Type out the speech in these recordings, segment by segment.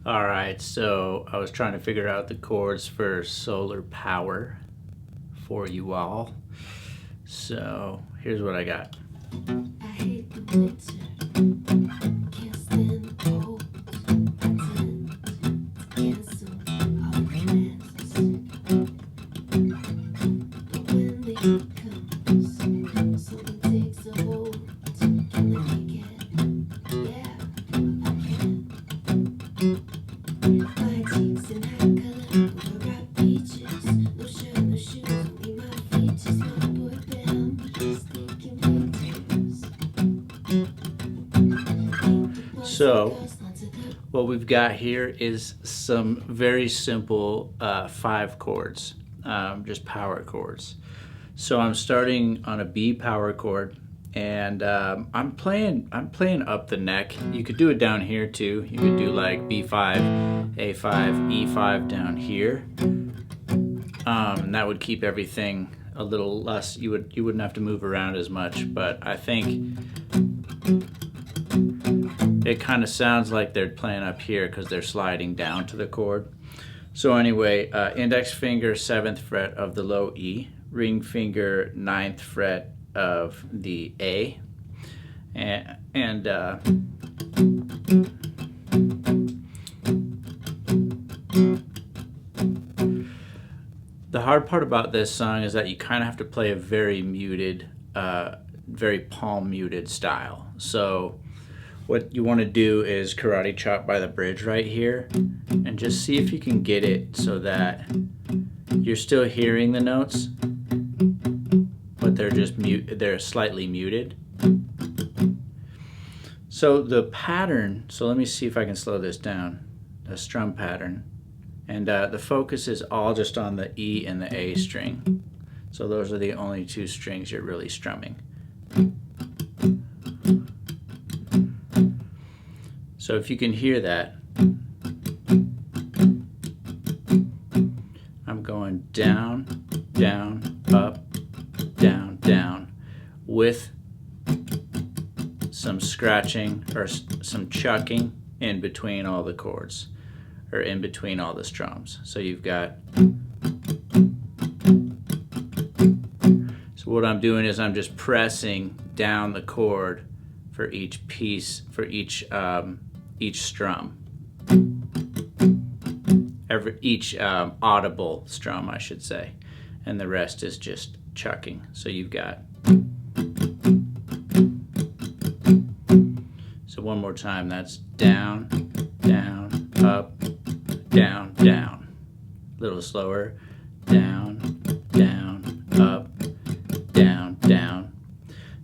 All right, so I was trying to figure out the chords for Solar Power for you all. So here's what I got. I hate the winter, can't stand the cold, pretend to cancel all the plans. But when the heat comes, something takes a hold. Can I make it? Yeah, I can. My cheeks in high color, overripe peaches. No shirt, no shoes, only my features. My boy Bam, he's taking pictures. So what we've got here is some very simple 5 chords, just power chords. So I'm starting on a B power chord, and I'm playing up the neck. You could do it down here too. You could do like B5, A5, E5 down here, and that would keep everything a little less. You wouldn't have to move around as much. But I think it kind of sounds like they're playing up here because they're sliding down to the chord. So anyway, index finger 7th fret of the low E, ring finger 9th fret of the A, and the hard part about this song is that you kind of have to play a very muted, very palm muted style. So what you want to do is karate chop by the bridge right here and just see if you can get it so that you're still hearing the notes, but they're slightly muted. So the pattern, so let me see if I can slow this down, the strum pattern, and the focus is all just on the E and the A string. So those are the only 2 strings you're really strumming. So if you can hear that, I'm going down, down, up, down, down, with some scratching or some chucking in between all the chords, or in between all the strums. So you've got, so what I'm doing is I'm just pressing down the chord for each piece, for each strum, each audible strum, I should say, and the rest is just chucking. So you've got, so one more time, that's down, down, up, down, down. A little slower, down, down, up, down, down.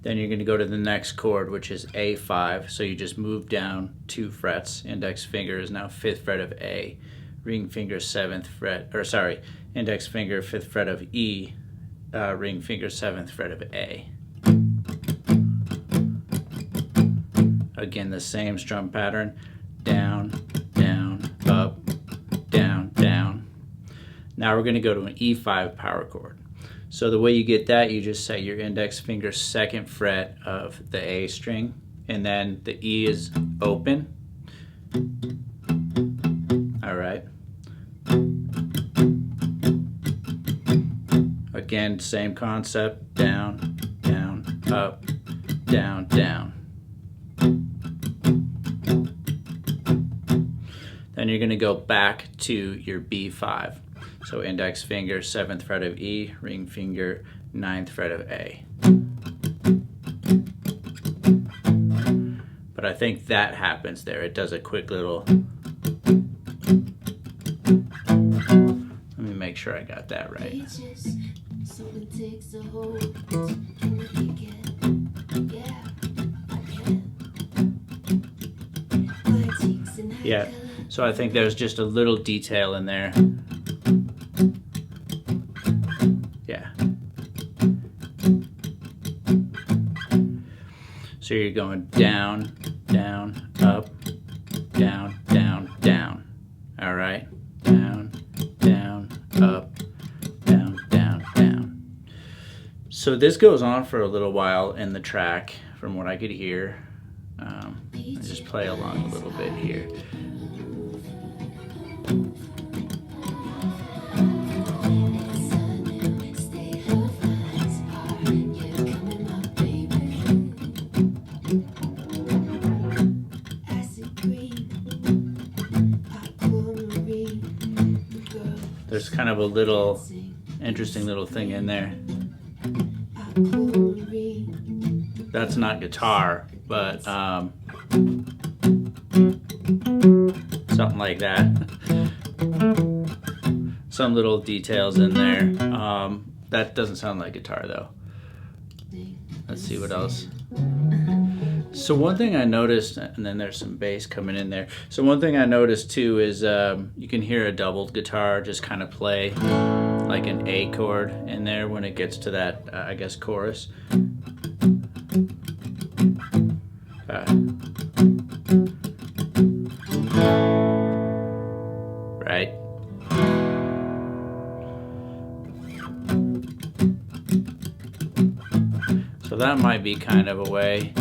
Then you're going to go to the next chord, which is A5. So you just move down 2 frets. Index finger is now 5th fret of A. Ring finger 7th fret, or sorry, index finger 5th fret of E. Ring finger 7th fret of A. Again, the same strum pattern. Down, down, up, down, down. Now we're going to go to an E5 power chord. So the way you get that, you just set your index finger 2nd fret of the A string, and then the E is open. All right. Again, same concept, down, down, up, down, down. Then you're going to go back to your B5. So index finger 7th fret of E, ring finger 9th fret of A. But I think that happens there. It does a quick little, let me make sure I got that right. Yeah, so I think there's just a little detail in there. Yeah. So you're going down, down, up, down, down, down. All right? Down, down, up, down, down, down. So this goes on for a little while in the track, from what I could hear. I just play along a little bit here. There's kind of a little interesting little thing in there. That's not guitar, but something like that. Some little details in there. That doesn't sound like guitar though. Let's see what else. So one thing I noticed, and then there's some bass coming in there. So one thing I noticed too is you can hear a doubled guitar just kind of play like an A chord in there when it gets to that, I guess, chorus. Right? So that might be kind of a way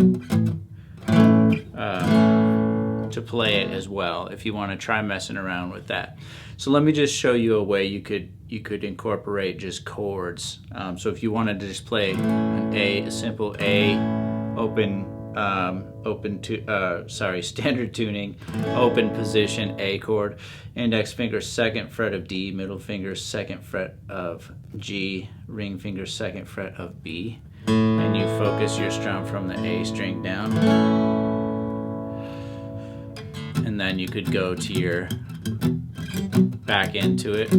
to play it as well if you want to try messing around with that. So let me just show you a way you could incorporate just chords. So if you wanted to just play a simple A, standard tuning, open position A chord, index finger 2nd fret of D, middle finger 2nd fret of G, ring finger 2nd fret of B, and you focus your strum from the A string down, and then you could go to your back into it.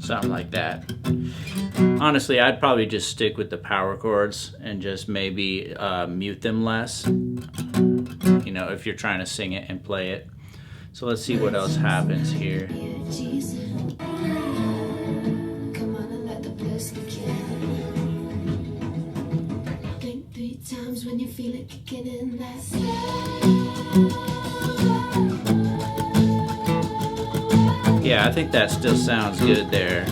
Something like that. Honestly, I'd probably just stick with the power chords and just maybe mute them less, you know, if you're trying to sing it and play it. So let's see what else happens here. When you feel it kicking in, that's yeah, I think that still sounds good there.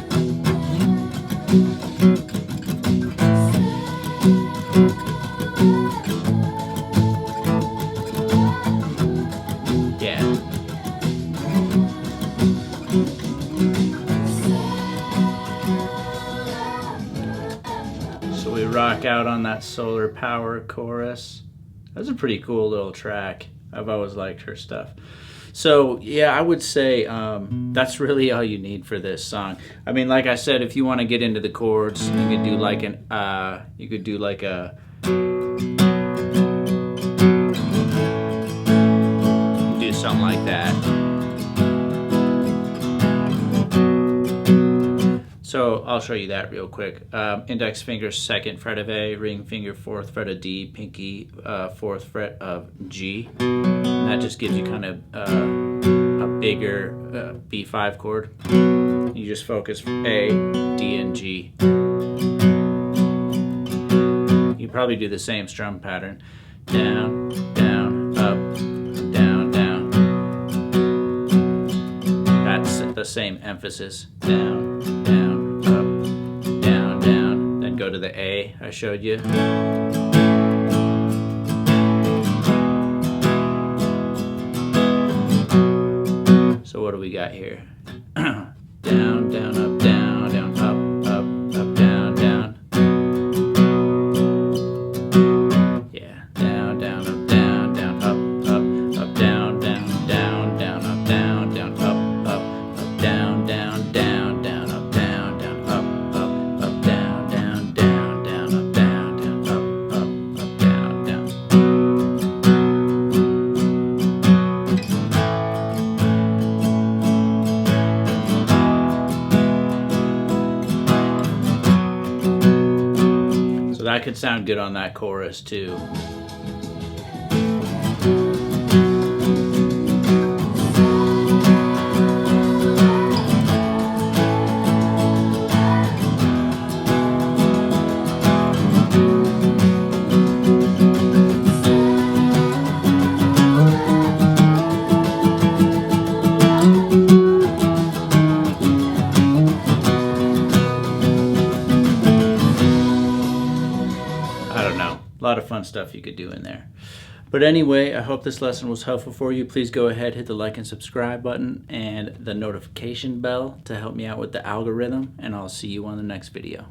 Yeah. So we rock out on that solar power chorus. That's a pretty cool little track. I've always liked her stuff. So yeah, I would say that's really all you need for this song. I mean, like I said, if you want to get into the chords, you could do like a do something like that. So I'll show you that real quick. Index finger 2nd fret of A, ring finger 4th fret of D, pinky 4th fret of G. And that just gives you kind of a bigger B5 chord. You just focus A, D, and G. You probably do the same strum pattern. Down, down, up, down, down. That's the same emphasis. Down, down, up, down, down. Then go to the A I showed you. So what do we got here? Down, down, up, down, down, up, up, up, down, down. Yeah, down, down, up, down, down, up, up, up, down, down, down, down, up, down, down, up, up, up, down, down, down, down, up, down, down, up, up, up, down, down, down, down, up, down, down, up, up, up, down, down. So that could sound good on that chorus too. I don't know. A lot of fun stuff you could do in there. But anyway, I hope this lesson was helpful for you. Please go ahead, hit the like and subscribe button and the notification bell to help me out with the algorithm, and I'll see you on the next video.